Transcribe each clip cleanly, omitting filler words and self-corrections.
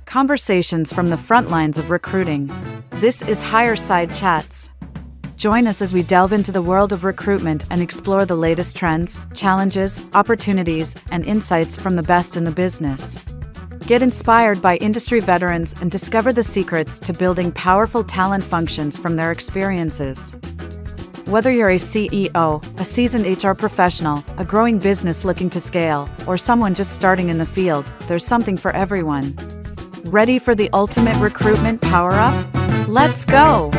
Conversations from the front lines of recruiting. This is Hireside Chats. Join us as we delve into the world of recruitment and explore the latest trends, challenges, opportunities, and insights from the best in the business. Get inspired by industry veterans and discover the secrets to building powerful talent functions from their experiences. Whether you're a CEO, a seasoned HR professional, a growing business looking to scale, or someone just starting in the field, there's something for everyone. Ready for the ultimate recruitment power-up? Let's go!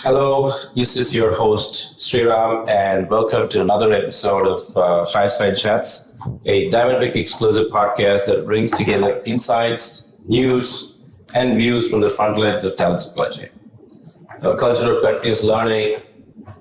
Hello, this is your host, Sriram, and welcome to another episode of Hireside Chats, a Diamondpick exclusive podcast that brings together insights, news, and views from the front lines of talent supply chain. A culture of continuous learning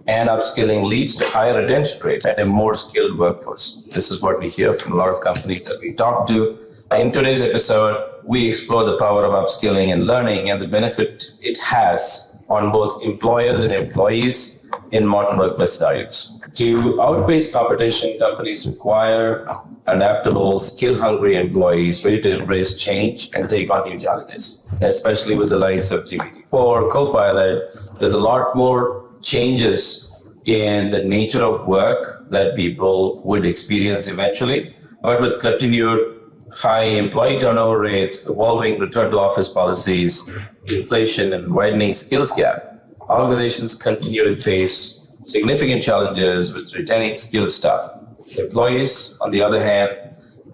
and upskilling leads to higher retention rates and a more skilled workforce. This is what we hear from a lot of companies that we talk to. In today's episode, we explore the power of upskilling and learning and the benefit it has on both employers and employees in modern workplace scenarios. To outpace competition, companies require adaptable, skill-hungry employees ready to embrace change and take on new challenges. Especially with the likes of GPT-4, Copilot, there's a lot more changes in the nature of work that people would experience eventually. But with continued high employee turnover rates, evolving return to office policies, inflation, and widening skills gap, organizations continue to face significant challenges with retaining skilled staff. Employees, on the other hand,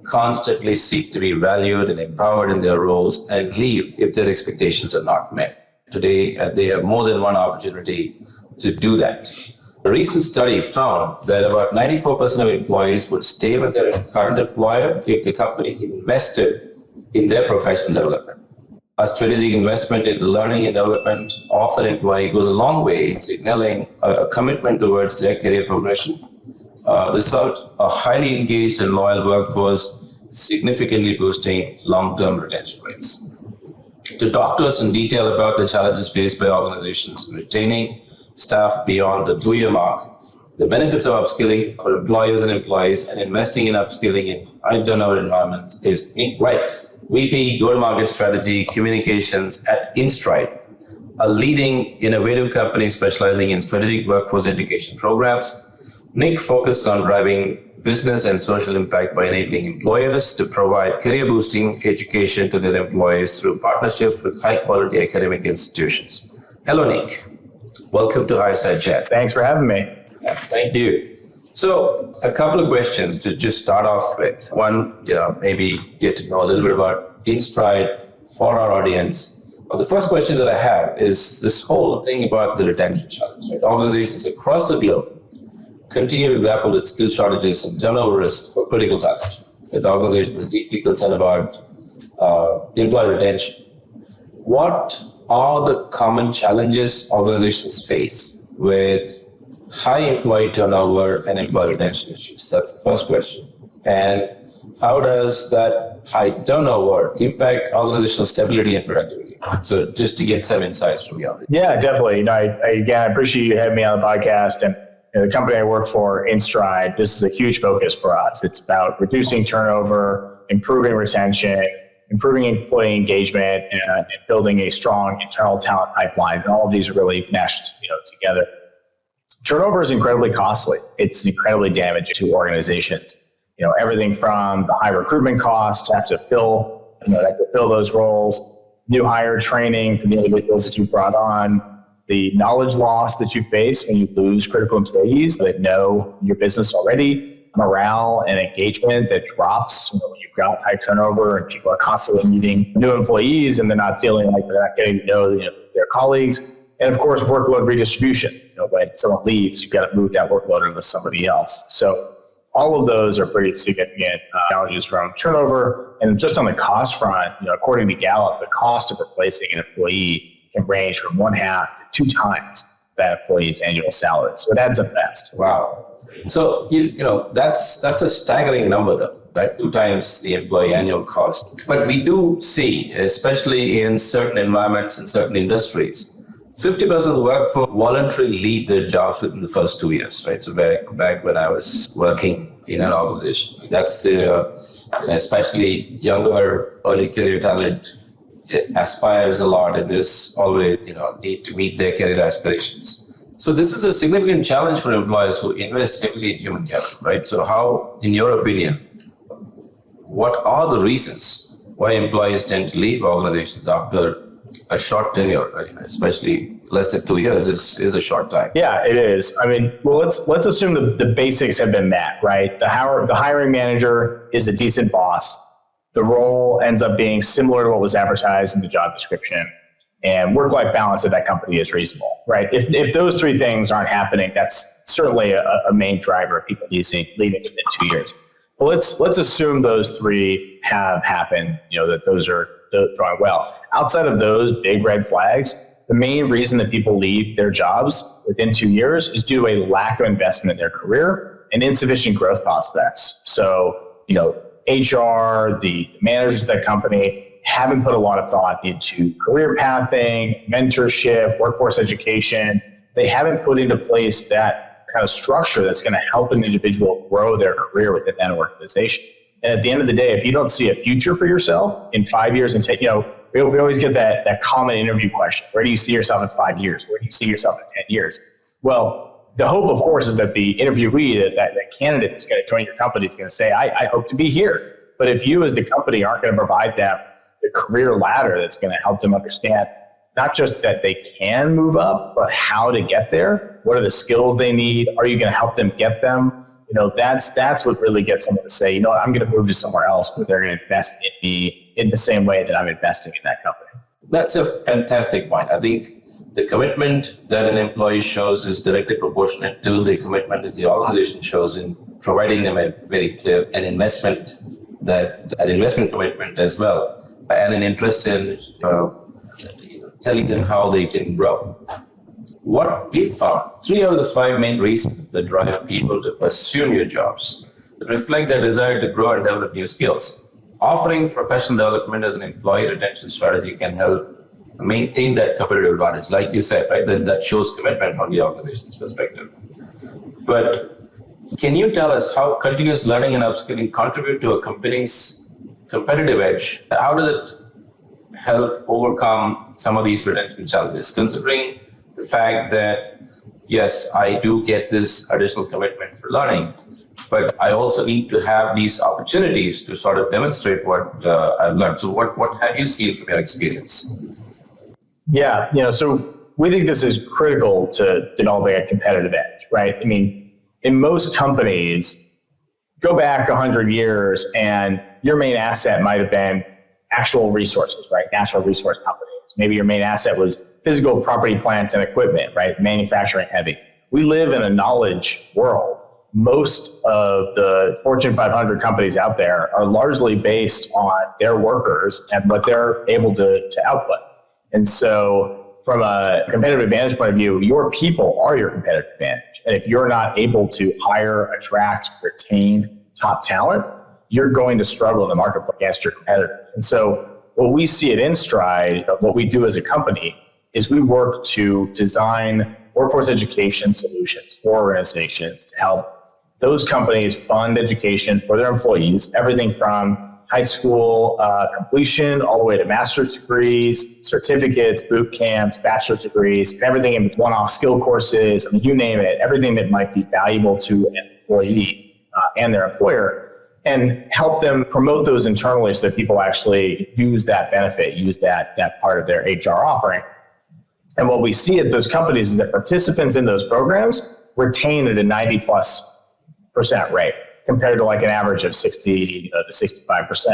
constantly seek to be valued and empowered in their roles and leave if their expectations are not met. Today, they have more than one opportunity to do that. A recent study found that about 94% of employees would stay with their current employer if the company invested in their professional development. A strategic investment in the learning and development of an employee goes a long way in signaling a commitment towards their career progression. Result, a highly engaged and loyal workforce, significantly boosting long-term retention rates. To talk to us in detail about the challenges faced by organizations in retaining staff beyond the 2-year mark, the benefits of upskilling for employers and employees, and investing in upskilling in high turnover environments is Nick Greif, VP Go-to-Market Strategy Communications at InStride, a leading innovative company specializing in strategic workforce education programs. Nick focuses on driving business and social impact by enabling employers to provide career-boosting education to their employees through partnerships with high-quality academic institutions. Hello, Nick. Welcome to Hireside Chat. Thanks for having me. Thank you. So, a couple of questions to just start off with. One, maybe get to know a little bit about InStride for our audience. The first question that I have is this whole thing about the retention challenge. Right? Organizations across the globe continue to grapple with skill shortages and turnover risk for critical talent. The organization is deeply concerned about employee retention. What are the common challenges organizations face with high employee turnover and employee retention issues? That's the first question. And how does that high turnover impact organizational stability and productivity? So just to get some insights from you. Yeah, definitely. I appreciate you having me on the podcast. And the company I work for, InStride, this is a huge focus for us. It's about reducing turnover, improving retention, improving employee engagement, and building a strong internal talent pipeline. And all of these are really meshed together. Turnover is incredibly costly. It's incredibly damaging to organizations. Everything from the high recruitment costs to have to fill those roles, new hire training for the individuals that you brought on, the knowledge loss that you face when you lose critical employees that know your business already, morale and engagement that drops when you've got high turnover and people are constantly needing new employees and they're not feeling like they're not getting to know their colleagues. And of course, workload redistribution. When someone leaves, you've got to move that workload into somebody else. So all of those are pretty significant challenges from turnover. And just on the cost front, according to Gallup, the cost of replacing an employee can range from 1/2 to 2 times that employee's annual salary. So it adds up fast. Wow. So, that's a staggering number though, right? 2 times the employee annual cost. But we do see, especially in certain environments and certain industries, 50% of the workforce voluntarily leave their jobs within the first 2 years, right? So back when I was working in an organization. That's especially younger, early career talent aspires a lot and there's always, need to meet their career aspirations. So this is a significant challenge for employers who invest heavily in human capital, right? So how, in your opinion, what are the reasons why employees tend to leave organizations after a short tenure, especially less than 2 years is a short time? Yeah, it is. I mean, well, let's assume the basics have been met, right? The hiring manager is a decent boss. The role ends up being similar to what was advertised in the job description, and work-life balance at that company is reasonable, right? If those three things aren't happening, that's certainly a main driver of people leaving within 2 years. But let's assume those three have happened, that those are going well. Outside of those big red flags, the main reason that people leave their jobs within 2 years is due to a lack of investment in their career and insufficient growth prospects. So, HR, the managers of that company haven't put a lot of thought into career pathing, mentorship, workforce education. They haven't put into place that kind of structure that's going to help an individual grow their career within that organization. And at the end of the day, if you don't see a future for yourself in 5 years and we always get that common interview question. Where do you see yourself in 5 years? Where do you see yourself in 10 years? Well, the hope, of course, is that the interviewee, that candidate that's going to join your company is going to say, I hope to be here. But if you as the company aren't going to provide them the career ladder that's going to help them understand not just that they can move up, but how to get there, what are the skills they need? Are you going to help them get them? That's what really gets someone to say, I'm going to move to somewhere else where they're going to invest in me in the same way that I'm investing in that company. That's a fantastic point. I think the commitment that an employee shows is directly proportionate to the commitment that the organization shows in providing them a very clear an investment commitment as well, and an interest in telling them how they can grow. What we found, 3 out of the 5 main reasons that drive people to pursue new jobs reflect their desire to grow and develop new skills. Offering professional development as an employee retention strategy can help maintain that competitive advantage, like you said, right? That shows commitment from the organization's perspective. But can you tell us how continuous learning and upskilling contribute to a company's competitive edge? How does it help overcome some of these retention challenges, considering the fact that, yes, I do get this additional commitment for learning, but I also need to have these opportunities to sort of demonstrate what I've learned. So what have you seen from your experience? Yeah, so we think this is critical to developing a competitive edge, right? I mean, in most companies, go back 100 years and your main asset might have been actual resources, right? Natural resource companies. Maybe your main asset was physical property, plants, and equipment, right? Manufacturing heavy. We live in a knowledge world. Most of the Fortune 500 companies out there are largely based on their workers and what they're able to output. And so from a competitive advantage point of view, your people are your competitive advantage. And if you're not able to hire, attract, retain top talent, you're going to struggle in the marketplace against your competitors. And so what we see at InStride, what we do as a company, is we work to design workforce education solutions for organizations to help those companies fund education for their employees, everything from high school completion all the way to master's degrees, certificates, boot camps, bachelor's degrees, everything in one-off skill courses, I mean, you name it, everything that might be valuable to an employee and their employer, and help them promote those internally so that people actually use that benefit, use that part of their HR offering. And what we see at those companies is that participants in those programs retain at a 90+% rate, compared to like an average of 60 to 65%.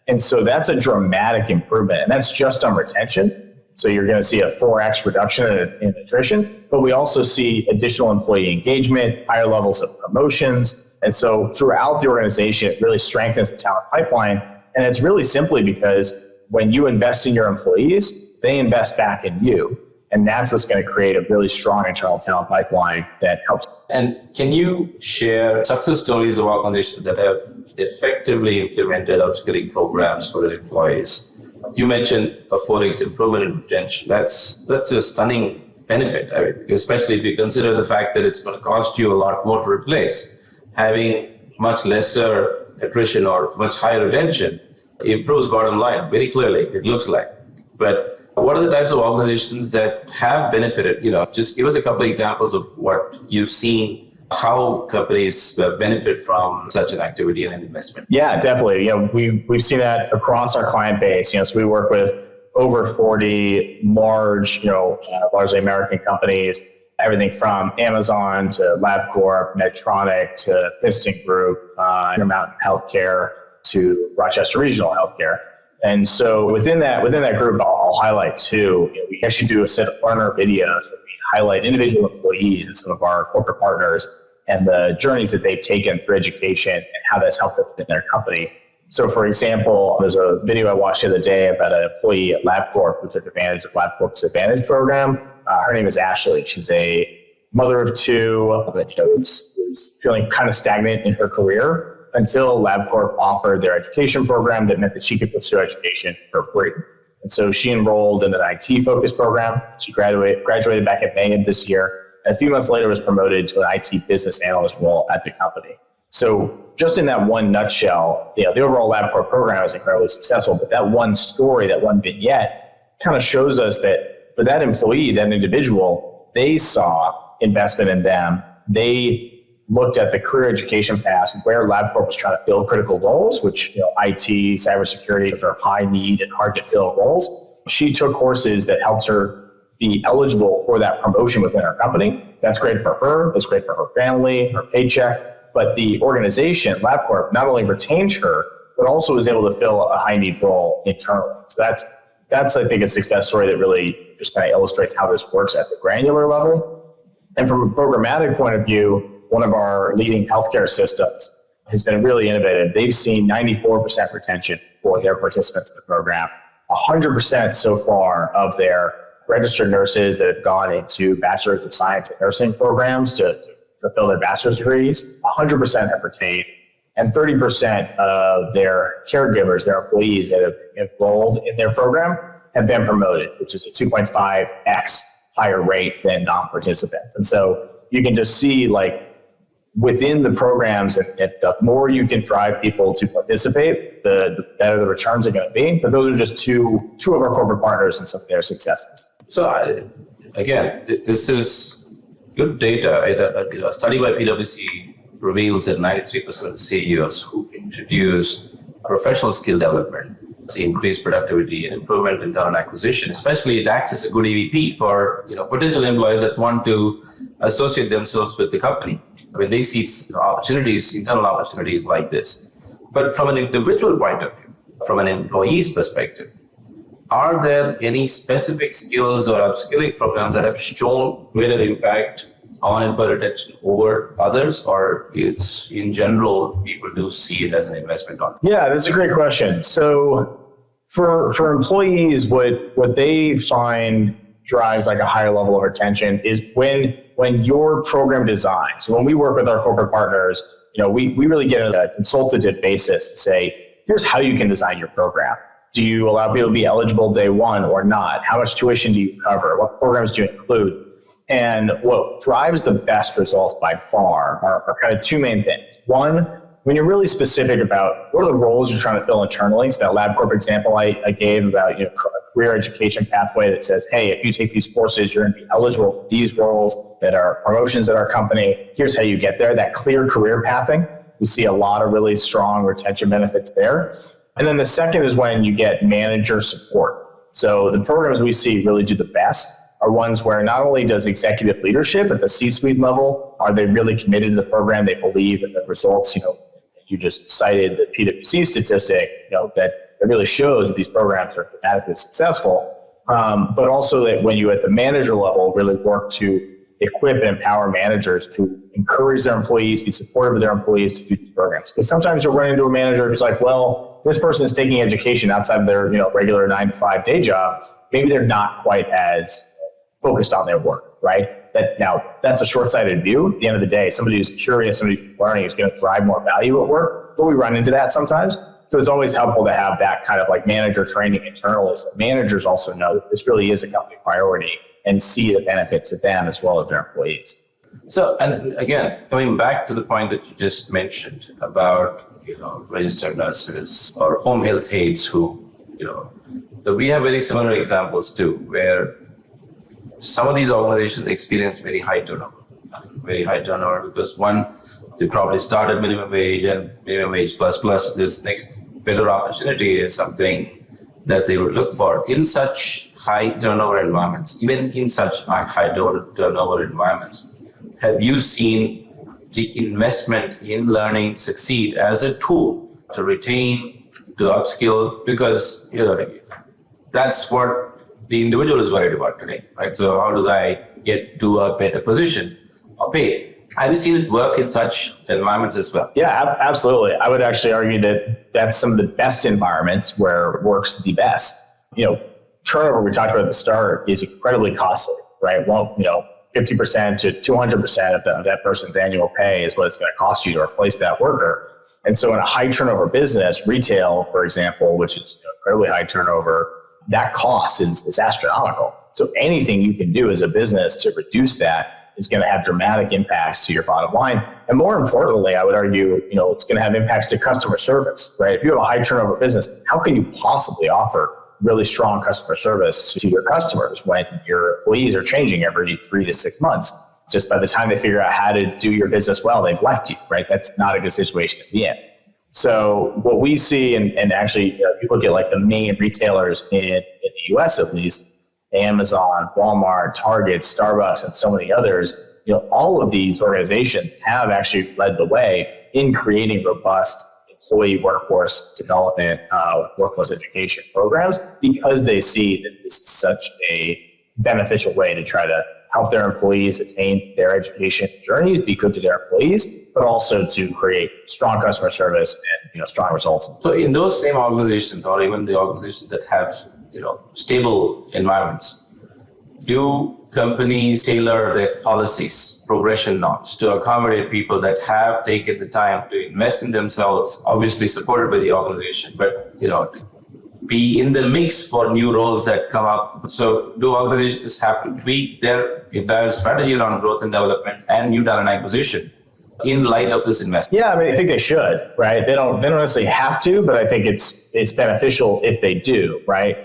And so that's a dramatic improvement. And that's just on retention. So you're going to see a 4x reduction in attrition, but we also see additional employee engagement, higher levels of promotions. And so throughout the organization, it really strengthens the talent pipeline. And it's really simply because when you invest in your employees, they invest back in you. And that's what's going to create a really strong internal talent pipeline that helps. And can you share success stories of organizations that have effectively implemented upskilling programs for their employees? You mentioned a 4x improvement in retention. That's a stunning benefit, I mean, especially if you consider the fact that it's going to cost you a lot more to replace. Having much lesser attrition or much higher retention improves bottom line very clearly, it looks like. But what are the types of organizations that have benefited? Just give us a couple of examples of what you've seen, how companies benefit from such an activity and an investment. Yeah, definitely. We've seen that across our client base. So we work with over 40 large, largely American companies, everything from Amazon to LabCorp, Medtronic to Piston Group, Intermountain Healthcare to Rochester Regional Healthcare. And so within that group, I'll highlight two. We actually do a set of partner videos that we highlight individual employees and some of our corporate partners and the journeys that they've taken through education and how that's helped them within their company. So for example, there's a video I watched the other day about an employee at LabCorp who took advantage of LabCorp's Advantage program. Her name is Ashley. She's a mother of two that was feeling kind of stagnant in her career until LabCorp offered their education program that meant that she could pursue education for free. And so she enrolled in an IT-focused program. She graduated back in May of this year. And a few months later was promoted to an IT business analyst role at the company. So just in that one nutshell, the overall LabCorp program is incredibly successful, but that one story, that one vignette kind of shows us that for that employee, that individual, they saw investment in them. They looked at the career education path where LabCorp was trying to fill critical roles, which IT, cybersecurity, those are high need and hard to fill roles. She took courses that helped her be eligible for that promotion within her company. That's great for her. That's great for her family, her paycheck. But the organization, LabCorp, not only retained her, but also was able to fill a high need role internally. So that's I think, a success story that really just kind of illustrates how this works at the granular level. And from a programmatic point of view, one of our leading healthcare systems has been really innovative. They've seen 94% retention for their participants in the program, 100% so far of their registered nurses that have gone into Bachelor's of Science in Nursing programs to fulfill their bachelor's degrees, 100% have retained, and 30% of their caregivers, their employees that have enrolled in their program have been promoted, which is a 2.5x higher rate than non-participants. And so you can just see, within the programs, and the more you can drive people to participate, the better the returns are going to be. But those are just two of our corporate partners and some of their successes. So again, this is good data. A study by PwC reveals that 93% of the CEOs who introduce professional skill development see increased productivity and improvement in talent acquisition. Especially, it acts as a good EVP for potential employees that want to associate themselves with the company. I mean, they see opportunities, internal opportunities like this. But from an individual point of view, from an employee's perspective, are there any specific skills or upskilling programs that have shown greater impact on employee retention over others, or it's in general, people do see it as an investment on? Yeah, that's a great question. So for employees, what they find drives a higher level of retention is when your program design. So when we work with our corporate partners, we really get a consultative basis to say, here's how you can design your program. Do you allow people to be eligible day one or not? How much tuition do you cover? What programs do you include? And what drives the best results by far are kind of two main things. One, when you're really specific about what are the roles you're trying to fill internally. So that LabCorp example I gave about career education pathway that says, hey, if you take these courses, you're going to be eligible for these roles that are promotions at our company. Here's how you get there. That clear career pathing. We see a lot of really strong retention benefits there. And then the second is when you get manager support. So the programs we see really do the best are ones where not only does executive leadership at the C-suite level, are they really committed to the program, they believe in the results, you just cited the PwC statistic, that really shows that these programs are dramatically successful. But also that when you at the manager level really work to equip and empower managers to encourage their employees, be supportive of their employees to do these programs. Because sometimes you'll run into a manager who's like, well, this person is taking education outside of their regular 9-to-5 day job. Maybe they're not quite as focused on their work, right? That's a short-sighted view. At the end of the day, somebody who's curious, somebody who's learning is going to drive more value at work. But we run into that sometimes. So it's always helpful to have that kind of manager training internally so that managers also know that this really is a company priority and see the benefit to them as well as their employees. So, and again, coming back to the point that you just mentioned about, registered nurses or home health aides who, we have very similar examples too, where some of these organizations experience very high turnover because one, they probably start at minimum wage and minimum wage plus this next better opportunity is something that they would look for in such high turnover environments, even in such high turnover environments. Have you seen the investment in learning succeed as a tool to retain, to upskill? Because, that's what the individual is worried about today, right? So how do I get to a better position or pay? Have you seen it work in such environments as well? Yeah, absolutely. I would actually argue that that's some of the best environments where it works the best. Turnover we talked about at the start is incredibly costly, right? Well, 50% to 200% of that person's annual pay is what it's going to cost you to replace that worker. And so in a high turnover business, retail, for example, which is incredibly high turnover, that cost is astronomical. So anything you can do as a business to reduce that is going to have dramatic impacts to your bottom line. And more importantly, I would argue, it's going to have impacts to customer service, right? If you have a high turnover business, how can you possibly offer really strong customer service to your customers when your employees are changing every 3 to 6 months? Just by the time they figure out how to do your business well, they've left you, right? That's not a good situation to be in. So what we see, and actually, if you look at like the main retailers in the US at least, Amazon, Walmart, Target, Starbucks, and so many others, all of these organizations have actually led the way in creating robust employee workforce development, workforce education programs, because they see that this is such a beneficial way to try to help their employees attain their education journeys, be good to their employees, but also to create strong customer service and strong results. So in those same organizations, or even the organizations that have stable environments, do companies tailor their policies, progression norms to accommodate people that have taken the time to invest in themselves, obviously supported by the organization, but be in the mix for new roles that come up? So do organizations have to tweak their entire strategy around growth and development and new talent acquisition in light of this investment? Yeah, I think they should, right? They don't necessarily have to, but I think it's beneficial if they do, right?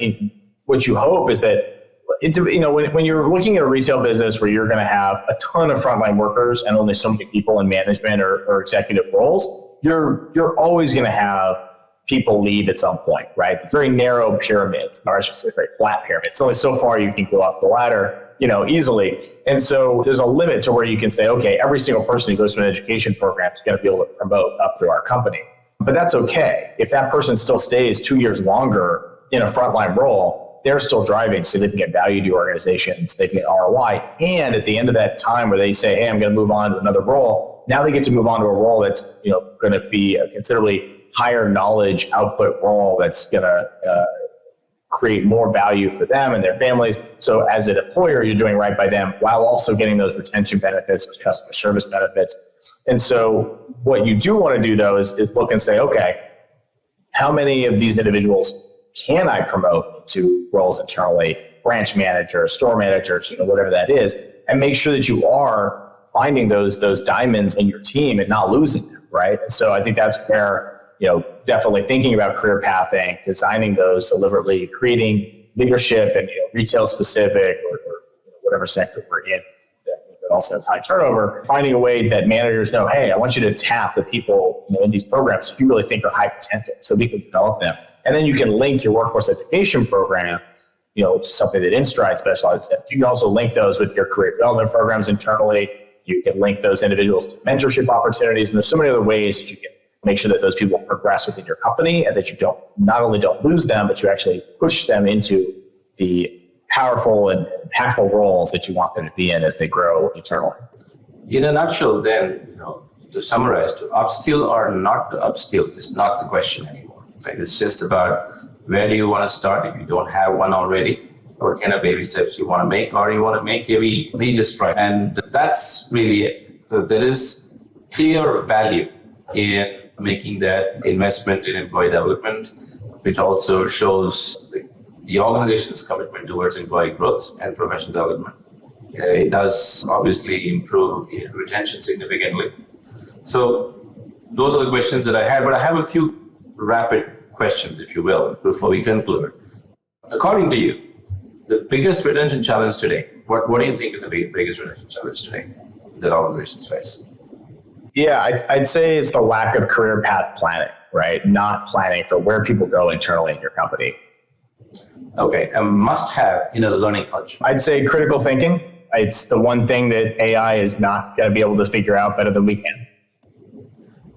What you hope is that when you're looking at a retail business where you're going to have a ton of frontline workers and only so many people in management or executive roles, you're always going to have people leave at some point, right? It's very narrow pyramids, or I should say very flat pyramid. It's only so far you can go up the ladder, easily. And so there's a limit to where you can say, okay, every single person who goes to an education program is going to be able to promote up through our company. But that's okay. If that person still stays 2 years longer in a frontline role, they're still driving significant value to your organization, significant ROI. And at the end of that time where they say, hey, I'm going to move on to another role, now they get to move on to a role that's going to be a considerably higher knowledge output role that's going to create more value for them and their families. So as an employer, you're doing right by them while also getting those retention benefits, those customer service benefits. And so what you do want to do, though, is look and say, okay, how many of these individuals can I promote to roles internally, branch managers, store managers, whatever that is, and make sure that you are finding those diamonds in your team and not losing them, right? And so I think that's where, definitely thinking about career pathing, designing those deliberately, creating leadership and retail specific or whatever sector we're in that also has high turnover, finding a way that managers know, hey, I want you to tap the people in these programs that you really think are high potential so we can develop them. And then you can link your workforce education programs, to something that InStride specializes in. You can also link those with your career development programs internally. You can link those individuals to mentorship opportunities. And there's so many other ways that you can make sure that those people progress within your company and that you not only don't lose them, but you actually push them into the powerful and impactful roles that you want them to be in as they grow internally. In a nutshell, then, to summarize, to upskill or not to upskill is not the question anymore. Right? It's just about where do you want to start if you don't have one already, what kind of baby steps you want to make, or you want to make a major stride. And that's really it. So there is clear value in making that investment in employee development, which also shows the organization's commitment towards employee growth and professional development. It does obviously improve retention significantly. So those are the questions that I had, but I have a few rapid questions, if you will, before we conclude. According to you, the biggest retention challenge today, what do you think is the biggest retention challenge today that organizations face? Yeah, I'd say it's the lack of career path planning, right? Not planning for where people go internally in your company. Okay, a must-have in a learning culture. I'd say critical thinking. It's the one thing that AI is not going to be able to figure out better than we can.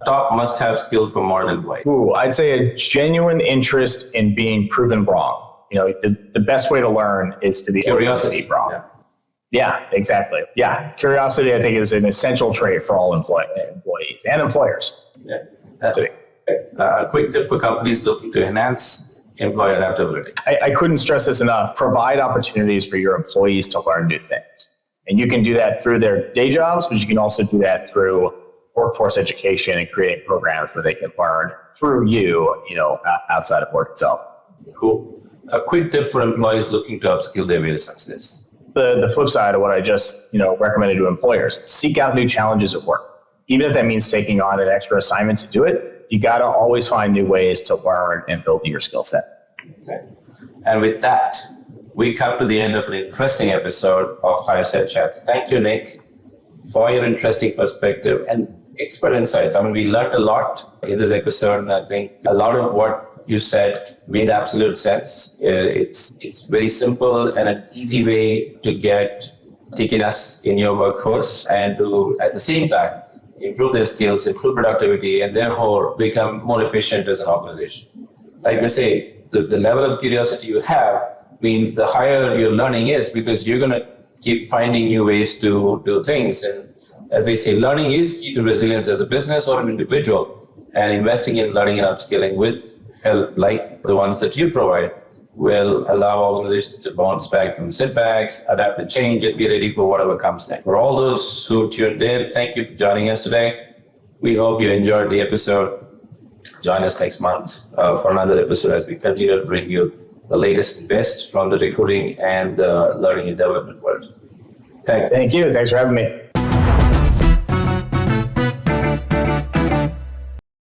Top must-have skill for modern employees. I'd say a genuine interest in being proven wrong. The best way to learn is to be Curiosity. Wrong. Yeah, exactly. Yeah, curiosity, I think, is an essential trait for all employees and employers. Yeah, that's it. A quick tip for companies looking to enhance employee adaptability. I couldn't stress this enough. Provide opportunities for your employees to learn new things. And you can do that through their day jobs, but you can also do that through workforce education and creating programs where they can learn through outside of work itself. Cool. A quick tip for employees looking to upskill their way to success. The flip side of what I just recommended to employers: seek out new challenges at work. Even if that means taking on an extra assignment to do it, you got to always find new ways to learn and build your skill set. Okay. And with that, we come to the end of an interesting episode of Hireside Chats. Thank you, Nick, for your interesting perspective and expert insights. We learned a lot in this episode, and I think a lot of what you said made absolute sense. It's very simple and an easy way to get stickiness in your workforce and to, at the same time, improve their skills, improve productivity, and therefore become more efficient as an organization. Like they say, the level of curiosity you have means the higher your learning is, because you're going to keep finding new ways to do things. And as they say, learning is key to resilience as a business or an individual, and investing in learning and upskilling with help like the ones that you provide will allow organizations to bounce back from setbacks, adapt to change, and be ready for whatever comes next. For all those who tuned in, thank you for joining us today. We hope you enjoyed the episode. Join us next month for another episode as we continue to bring you the latest and best from the recruiting and the learning and development world. Thank you. Thanks for having me.